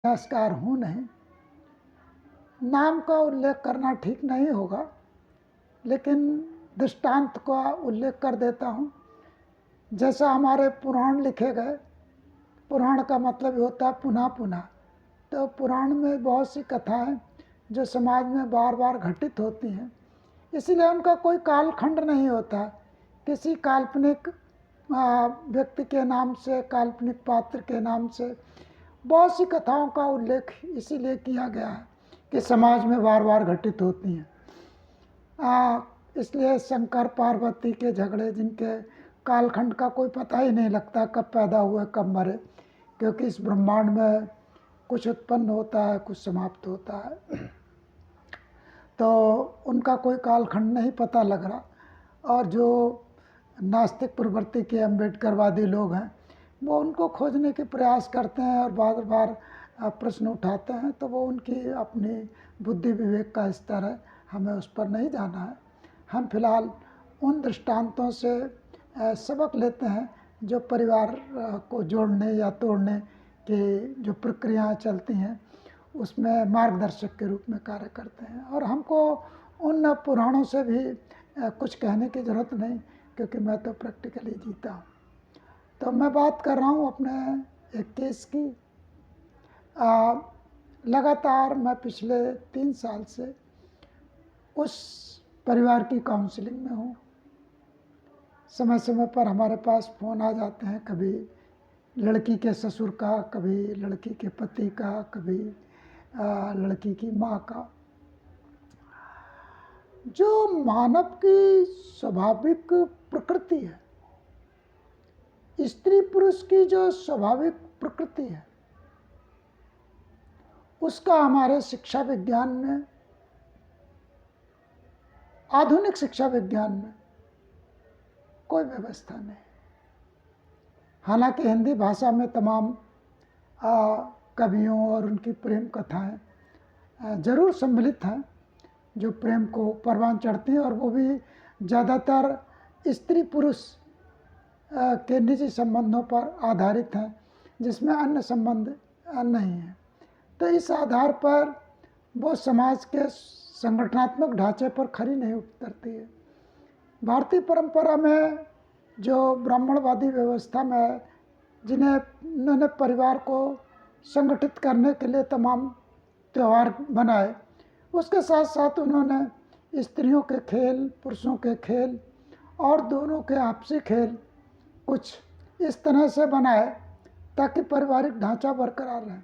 इतिहासकार हूँ नहीं, नाम का उल्लेख करना ठीक नहीं होगा, लेकिन दृष्टांत का उल्लेख कर देता हूँ। जैसा हमारे पुराण लिखे गए, पुराण का मतलब ये होता है पुनः पुनः। तो पुराण में बहुत सी कथाएं जो समाज में बार बार घटित होती हैं, इसीलिए उनका कोई कालखंड नहीं होता। किसी काल्पनिक व्यक्ति के नाम से, काल्पनिक पात्र के नाम से बहुत सी कथाओं का उल्लेख इसीलिए किया गया है कि समाज में बार बार घटित होती हैं। इसलिए शंकर पार्वती के झगड़े, जिनके कालखंड का कोई पता ही नहीं लगता, कब पैदा हुए कब मरे, क्योंकि इस ब्रह्मांड में कुछ उत्पन्न होता है, कुछ समाप्त होता है, तो उनका कोई कालखंड नहीं पता लग रहा। और जो नास्तिक प्रवृत्ति के अम्बेडकरवादी लोग हैं, वो उनको खोजने के प्रयास करते हैं और बार बार प्रश्न उठाते हैं, तो वो उनकी अपनी बुद्धि विवेक का स्तर है, हमें उस पर नहीं जाना है। हम फिलहाल उन दृष्टांतों से सबक लेते हैं जो परिवार को जोड़ने या तोड़ने की जो प्रक्रियाएं चलती हैं, उसमें मार्गदर्शक के रूप में कार्य करते हैं। और हमको उन पुराणों से भी कुछ कहने की ज़रूरत नहीं, क्योंकि मैं तो प्रैक्टिकली जीता हूँ। तो मैं बात कर रहा हूँ अपने एक केस की। लगातार मैं पिछले 3 साल से उस परिवार की काउंसलिंग में हूँ। समय समय पर हमारे पास फ़ोन आ जाते हैं, कभी लड़की के ससुर का, कभी लड़की के पति का, कभी लड़की की माँ का। जो मानव की स्वाभाविक प्रकृति है, स्त्री पुरुष की जो स्वाभाविक प्रकृति है, उसका हमारे शिक्षा विज्ञान में, आधुनिक शिक्षा विज्ञान में कोई व्यवस्था नहीं। हालांकि हिंदी भाषा में तमाम कवियों और उनकी प्रेम कथाएं जरूर सम्मिलित हैं, जो प्रेम को परवान चढ़ती हैं, और वो भी ज़्यादातर स्त्री पुरुष के निजी संबंधों पर आधारित हैं, जिसमें अन्य संबंध नहीं हैं। तो इस आधार पर वो समाज के संगठनात्मक ढांचे पर खरी नहीं उतरती है। भारतीय परंपरा में जो ब्राह्मणवादी व्यवस्था में उन्होंने परिवार को संगठित करने के लिए तमाम त्यौहार बनाए, उसके साथ साथ उन्होंने स्त्रियों के खेल, पुरुषों के खेल और दोनों के आपसी खेल कुछ इस तरह से बनाए ताकि पारिवारिक ढांचा बरकरार रहे।